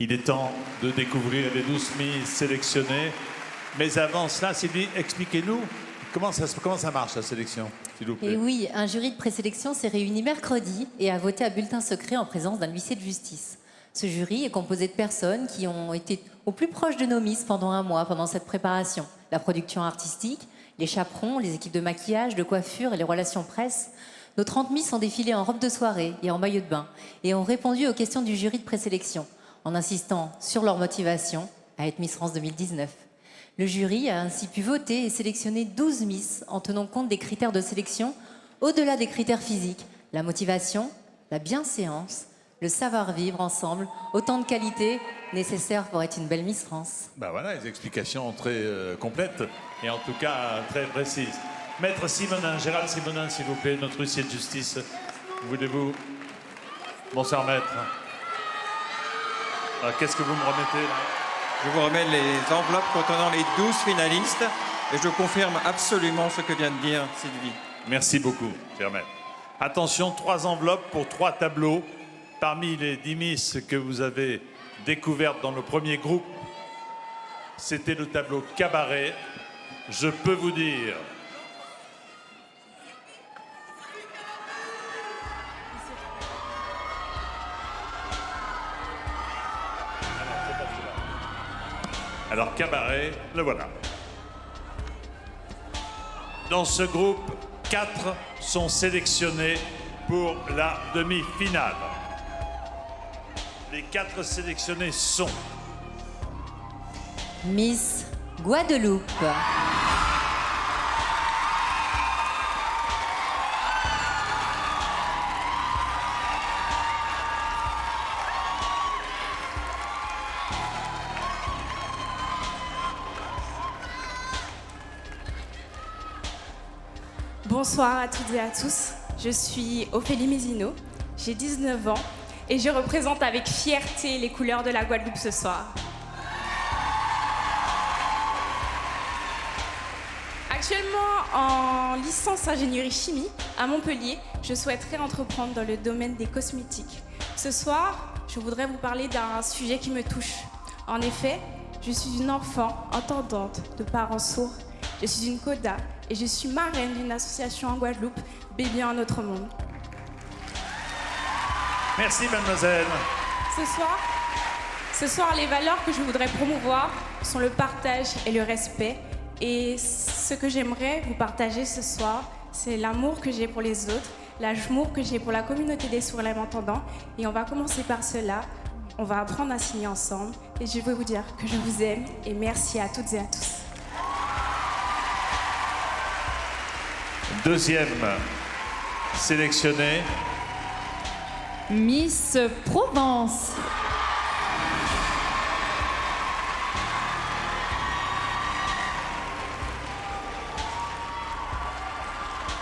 Il est temps de découvrir les 12 Miss sélectionnées. Mais avant cela, Sylvie, expliquez-nous comment ça marche la sélection, s'il vous plaît. Et oui, un jury de présélection s'est réuni mercredi et a voté à bulletin secret en présence d'un huissier de justice. Ce jury est composé de personnes qui ont été au plus proche de nos Miss pendant un mois, pendant cette préparation. La production artistique, les chaperons, les équipes de maquillage, de coiffure et les relations presse. Nos 30 Miss ont défilé en robe de soirée et en maillot de bain et ont répondu aux questions du jury de présélection en insistant sur leur motivation à être Miss France 2019. Le jury a ainsi pu voter et sélectionner 12 Miss en tenant compte des critères de sélection au-delà des critères physiques, la motivation, la bienséance, le savoir-vivre ensemble, autant de qualités nécessaires pour être une belle Miss France. Ben voilà, les explications très complètes et en tout cas très précises. Maître Simonin, Gérald Simonin, s'il vous plaît, notre huissier de justice. Voulez-vous? Bonsoir, maître. Alors, qu'est-ce que vous me remettez là? Je vous remets les enveloppes contenant les 12 finalistes et je confirme absolument ce que vient de dire Sylvie. Merci beaucoup, cher maître. Attention, 3 enveloppes pour 3 tableaux. Parmi les 10 Miss que vous avez découvertes dans le premier groupe, c'était le tableau cabaret. Je peux vous dire alors, cabaret, le voilà. Dans ce groupe, 4 sont sélectionnés pour la demi-finale. Les 4 sélectionnés sont Miss Guadeloupe, Bonsoir à toutes et à tous, je suis Ophélie Mézineau, j'ai 19 ans et je représente avec fierté les couleurs de la Guadeloupe ce soir. Actuellement en licence ingénierie chimie à Montpellier, je souhaiterais entreprendre dans le domaine des cosmétiques. Ce soir, je voudrais vous parler d'un sujet qui me touche. En effet, je suis une enfant entendante de parents sourds. Je suis une coda et je suis marraine d'une association en Guadeloupe, Bébé en Notre Monde. Merci, mademoiselle. Ce soir, les valeurs que je voudrais promouvoir sont le partage et le respect. Et ce que j'aimerais vous partager ce soir, c'est l'amour que j'ai pour les autres, l'amour que j'ai pour la communauté des sourds et malentendants. Et on va commencer par cela. On va apprendre à signer ensemble. Et je veux vous dire que je vous aime et merci à toutes et à tous. Deuxième sélectionnée, Miss Provence,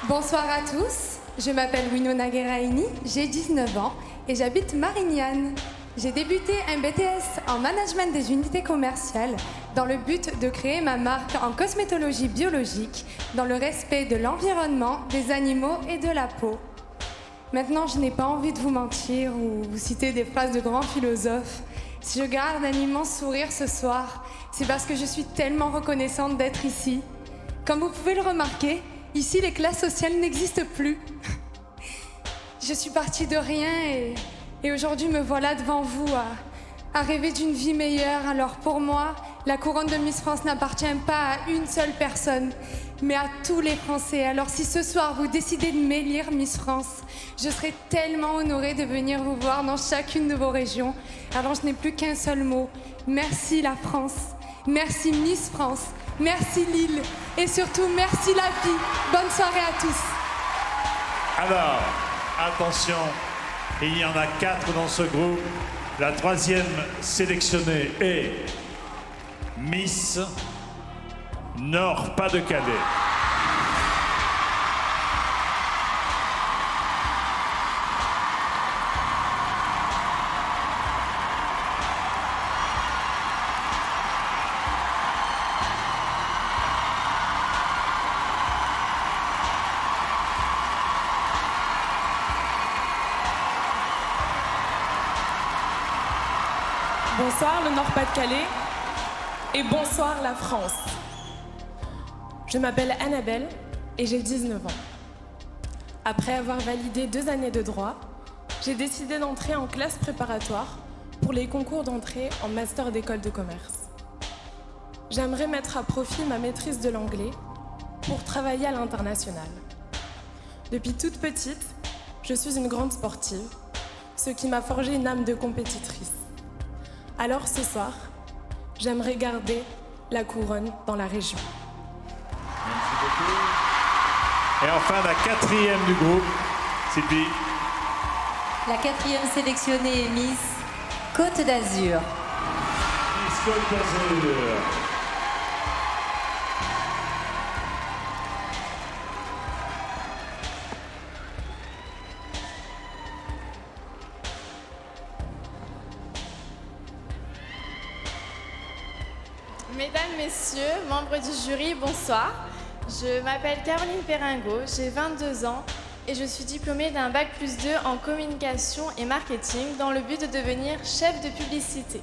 Bonsoir à tous, je m'appelle Winona Guerraini, j'ai 19 ans et j'habite Marignane. J'ai débuté un BTS en management des unités commerciales dans le but de créer ma marque en cosmétologie biologique dans le respect de l'environnement, des animaux et de la peau. Maintenant, je n'ai pas envie de vous mentir ou vous citer des phrases de grands philosophes. Si je garde un immense sourire ce soir, c'est parce que je suis tellement reconnaissante d'être ici. Comme vous pouvez le remarquer, ici les classes sociales n'existent plus. Je suis partie de rien et aujourd'hui me voilà devant vous à rêver d'une vie meilleure. Alors pour moi, la couronne de Miss France n'appartient pas à une seule personne, mais à tous les Français. Alors si ce soir vous décidez de m'élire Miss France, je serai tellement honorée de venir vous voir dans chacune de vos régions. Alors je n'ai plus qu'un seul mot. Merci la France. Merci Miss France. Merci Lille. Et surtout, merci la vie. Bonne soirée à tous. alors, attention, il y en a 4 dans ce groupe. La 3e sélectionnée est Miss Nord-Pas-de-Calais. Bonsoir le Nord-Pas-de-Calais et bonsoir la France. Je m'appelle Annabelle et j'ai 19 ans. Après avoir validé 2 années de droit, j'ai décidé d'entrer en classe préparatoire pour les concours d'entrée en master d'école de commerce. J'aimerais mettre à profit ma maîtrise de l'anglais pour travailler à l'international. Depuis toute petite, je suis une grande sportive, ce qui m'a forgé une âme de compétitrice. Alors ce soir, j'aimerais garder la couronne dans la région. Merci beaucoup. Et enfin, la 4e du groupe, Sylvie. La 4e sélectionnée est Miss Côte d'Azur. Miss Côte d'Azur. Mesdames, Messieurs, membres du jury, bonsoir. Je m'appelle Caroline Perringot, j'ai 22 ans et je suis diplômée d'un Bac+2 en communication et marketing dans le but de devenir chef de publicité.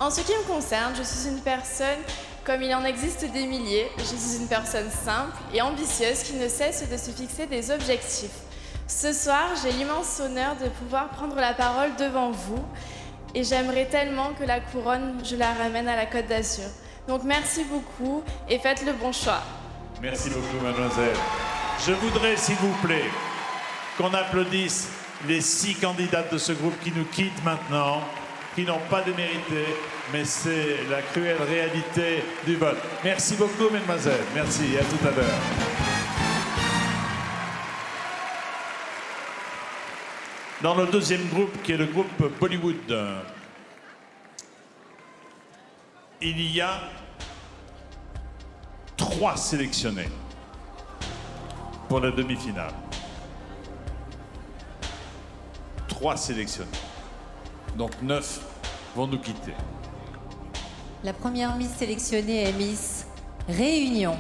En ce qui me concerne, je suis une personne, comme il en existe des milliers, je suis une personne simple et ambitieuse qui ne cesse de se fixer des objectifs. Ce soir, j'ai l'immense honneur de pouvoir prendre la parole devant vous. Et j'aimerais tellement que la couronne, je la ramène à la Côte d'Azur. Donc merci beaucoup et faites le bon choix. Merci beaucoup, mademoiselle. Je voudrais, s'il vous plaît, qu'on applaudisse les 6 candidates de ce groupe qui nous quittent maintenant, qui n'ont pas démérité, mais c'est la cruelle réalité du vote. Merci beaucoup, mesdemoiselles. Merci, et à tout à l'heure. Dans le 2e groupe, qui est le groupe Bollywood, il y a 3 sélectionnés pour la demi-finale. 3 sélectionnés. Donc 9 vont nous quitter. La première Miss sélectionnée est Miss Réunion.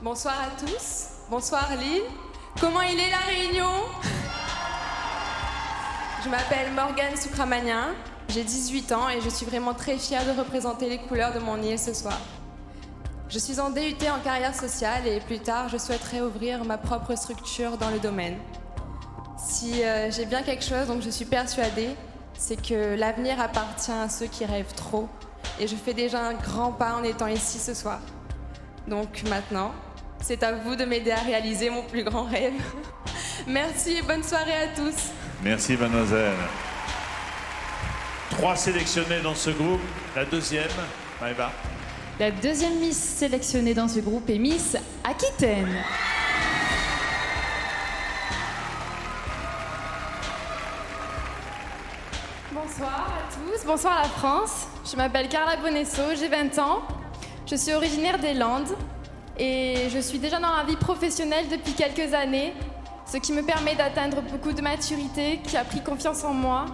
Bonsoir à tous. Bonsoir Lille. Comment il est la Réunion? Je m'appelle Morgane Soukramanian, j'ai 18 ans et je suis vraiment très fière de représenter les couleurs de mon île ce soir. Je suis en DUT en carrière sociale et plus tard, je souhaiterais ouvrir ma propre structure dans le domaine. Si j'ai bien quelque chose dont je suis persuadée, c'est que l'avenir appartient à ceux qui rêvent trop et je fais déjà un grand pas en étant ici ce soir. Donc maintenant, c'est à vous de m'aider à réaliser mon plus grand rêve. Merci et bonne soirée à tous. Merci, mademoiselle. 3 sélectionnés dans ce groupe. La 2e, Maëva. La 2e Miss sélectionnée dans ce groupe est Miss Aquitaine. Bonsoir à tous, bonsoir la France. Je m'appelle Carla Bonesso, j'ai 20 ans. Je suis originaire des Landes et je suis déjà dans la vie professionnelle depuis quelques années, ce qui me permet d'atteindre beaucoup de maturité, qui a pris confiance en moi.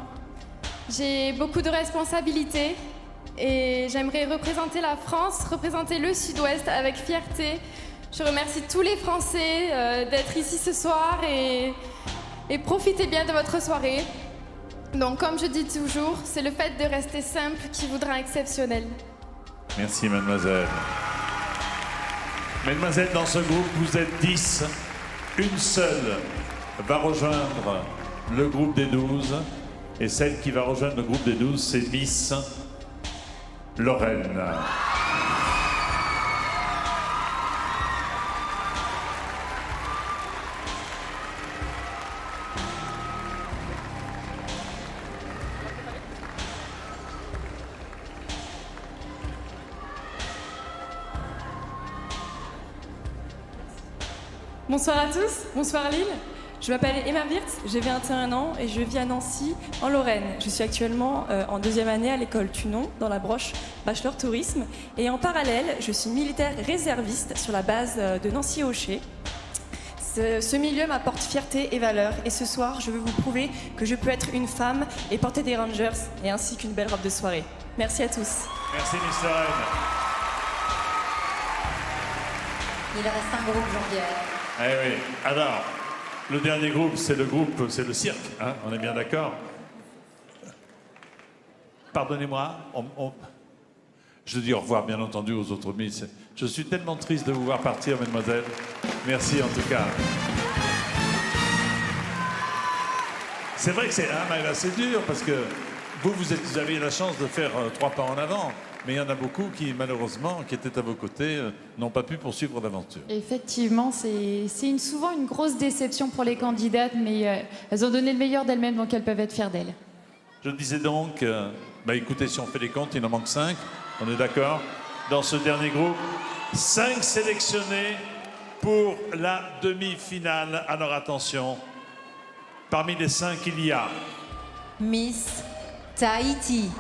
J'ai beaucoup de responsabilités et j'aimerais représenter la France, représenter le Sud-Ouest avec fierté. Je remercie tous les Français d'être ici ce soir et profitez bien de votre soirée. Donc, comme je dis toujours, c'est le fait de rester simple qui vous rend exceptionnel. Merci, mademoiselle. Mesdemoiselles, dans ce groupe, vous êtes 10. Une seule va rejoindre le groupe des 12. Et celle qui va rejoindre le groupe des 12, c'est Miss Lorraine. Bonsoir à tous, bonsoir Lille. Je m'appelle Emma Wirtz, j'ai 21 ans et je vis à Nancy, en Lorraine. Je suis actuellement en 2e année à l'école Tunon, dans la branche Bachelor Tourisme. Et en parallèle, je suis militaire réserviste sur la base de Nancy-Aucher. Ce milieu m'apporte fierté et valeur. Et ce soir, je veux vous prouver que je peux être une femme et porter des Rangers et ainsi qu'une belle robe de soirée. Merci à tous. Merci, Miss Lorraine. Il reste un groupe, Jean-Pierre. Eh oui. Alors, le dernier groupe, c'est le cirque. Hein, on est bien d'accord? Pardonnez-moi. Je dis au revoir, bien entendu, aux autres Miss. Je suis tellement triste de vous voir partir, mesdemoiselles. Merci, en tout cas. C'est vrai que c'est assez dur, parce que vous avez la chance de faire 3 pas en avant. Mais il y en a beaucoup qui, malheureusement, qui étaient à vos côtés, n'ont pas pu poursuivre l'aventure. Effectivement, c'est souvent une grosse déception pour les candidates, mais elles ont donné le meilleur d'elles-mêmes, donc elles peuvent être fières d'elles. Je disais donc, écoutez, si on fait les comptes, il en manque 5, on est d'accord? Dans ce dernier groupe, 5 sélectionnés pour la demi-finale. Alors attention, parmi les 5, il y a... Miss Tahiti.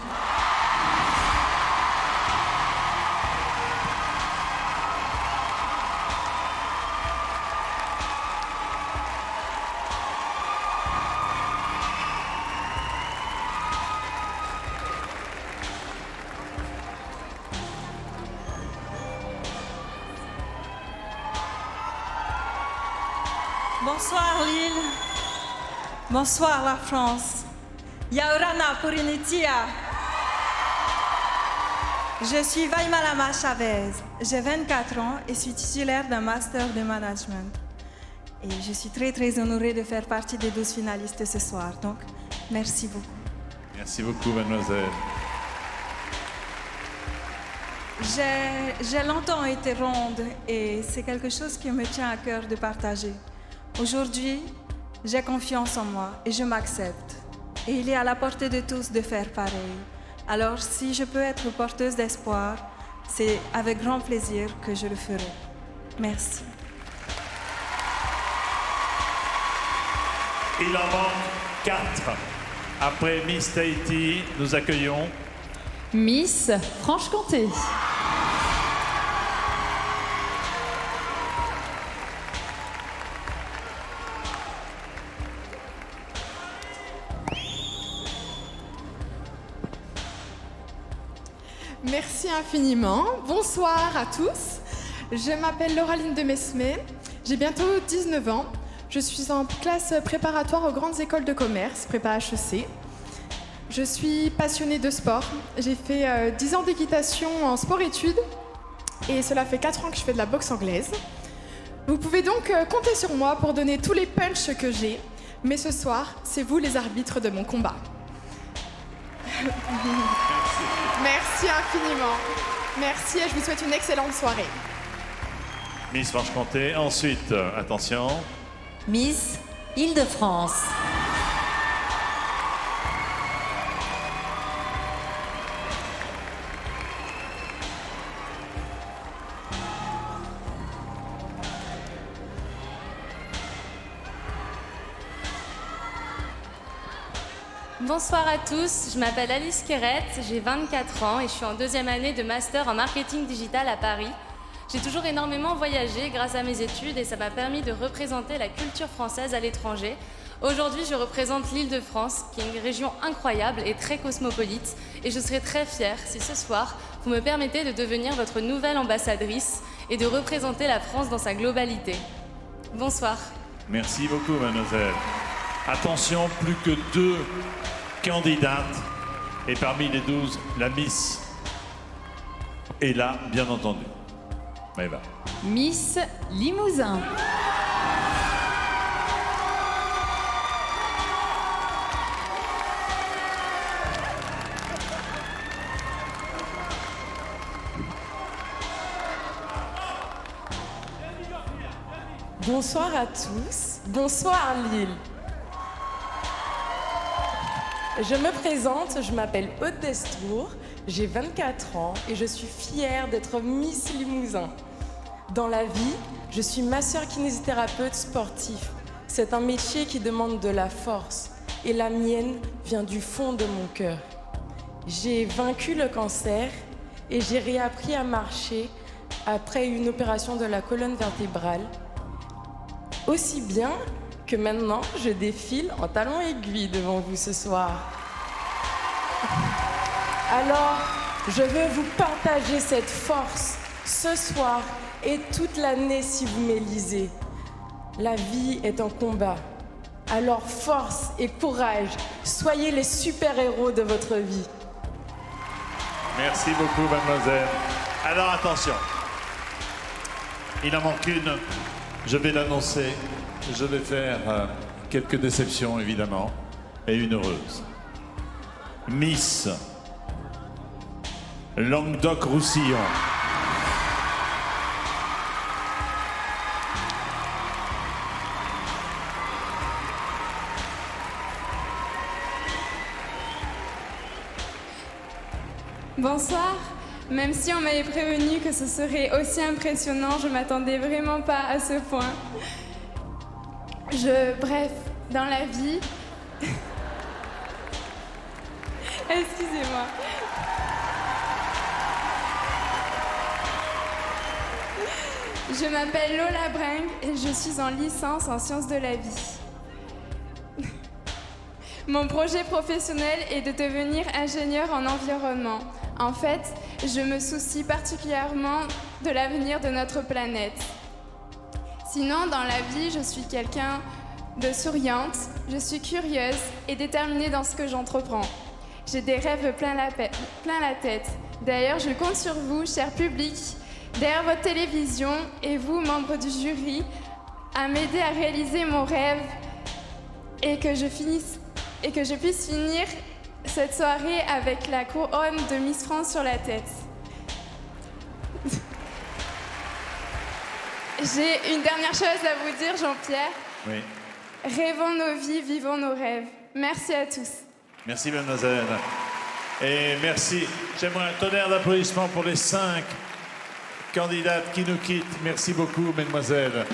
Bonsoir Lille. Bonsoir la France. Yaorana pour Initia. Je suis Vaimalama Chavez. J'ai 24 ans et suis titulaire d'un master de management. Et je suis très honorée de faire partie des 12 finalistes ce soir. Donc, merci beaucoup. Merci beaucoup, mademoiselle. J'ai longtemps été ronde et c'est quelque chose qui me tient à cœur de partager. Aujourd'hui, j'ai confiance en moi et je m'accepte. Et il est à la portée de tous de faire pareil. Alors, si je peux être porteuse d'espoir, c'est avec grand plaisir que je le ferai. Merci. Il en manque 4. Après Miss Tahiti, nous accueillons... Miss Franche-Comté. Merci infiniment. Bonsoir à tous. Je m'appelle Lauraline de Mesmé. J'ai bientôt 19 ans. Je suis en classe préparatoire aux grandes écoles de commerce, prépa HEC. Je suis passionnée de sport. J'ai fait 10 ans d'équitation en sport-études et cela fait 4 ans que je fais de la boxe anglaise. Vous pouvez donc compter sur moi pour donner tous les punchs que j'ai. Mais ce soir, c'est vous les arbitres de mon combat. Merci infiniment. Merci et je vous souhaite une excellente soirée. Miss Franche-Comté. Ensuite, attention. Miss Île-de-France. Bonsoir à tous, je m'appelle Alice Quérette, j'ai 24 ans et je suis en 2e année de master en marketing digital à Paris. J'ai toujours énormément voyagé grâce à mes études et ça m'a permis de représenter la culture française à l'étranger. Aujourd'hui, je représente l'Île-de-France, qui est une région incroyable et très cosmopolite. Et je serai très fière si ce soir, vous me permettez de devenir votre nouvelle ambassadrice et de représenter la France dans sa globalité. Bonsoir. Merci beaucoup, mademoiselle. Attention, plus que 2 candidates. Et parmi les 12, la Miss est là, bien entendu. Maëva. Miss Limousin. Bonsoir à tous. Bonsoir Lille. Je me présente, je m'appelle Aude Destour, j'ai 24 ans et je suis fière d'être Miss Limousin. Dans la vie, je suis masseur kinésithérapeute sportif. C'est un métier qui demande de la force et la mienne vient du fond de mon cœur. J'ai vaincu le cancer et j'ai réappris à marcher après une opération de la colonne vertébrale. Aussi bien que maintenant, je défile en talons aiguilles devant vous ce soir. Alors, je veux vous partager cette force ce soir et toute l'année si vous m'élisez. La vie est un combat. Alors force et courage, soyez les super-héros de votre vie. Merci beaucoup, mademoiselle. Alors attention, il en manque une. Je vais l'annoncer. Je vais faire quelques déceptions, évidemment, et une heureuse. Miss Languedoc-Roussillon. Bonsoir. Même si on m'avait prévenu que ce serait aussi impressionnant, je m'attendais vraiment pas à ce point. Bref, dans la vie... Excusez-moi. Je m'appelle Lola Bring et je suis en licence en sciences de la vie. Mon projet professionnel est de devenir ingénieur en environnement. En fait, je me soucie particulièrement de l'avenir de notre planète. Sinon, dans la vie, je suis quelqu'un de souriante, je suis curieuse et déterminée dans ce que j'entreprends. J'ai des rêves plein la tête. D'ailleurs, je compte sur vous, cher public, derrière votre télévision, et vous, membres du jury, à m'aider à réaliser mon rêve et que je puisse finir cette soirée avec la couronne de Miss France sur la tête. J'ai une dernière chose à vous dire, Jean-Pierre. Oui. Rêvons nos vies, vivons nos rêves. Merci à tous. Merci, mademoiselle. Et merci. J'aimerais un tonnerre d'applaudissements pour les 5 candidates qui nous quittent. Merci beaucoup, mesdemoiselles.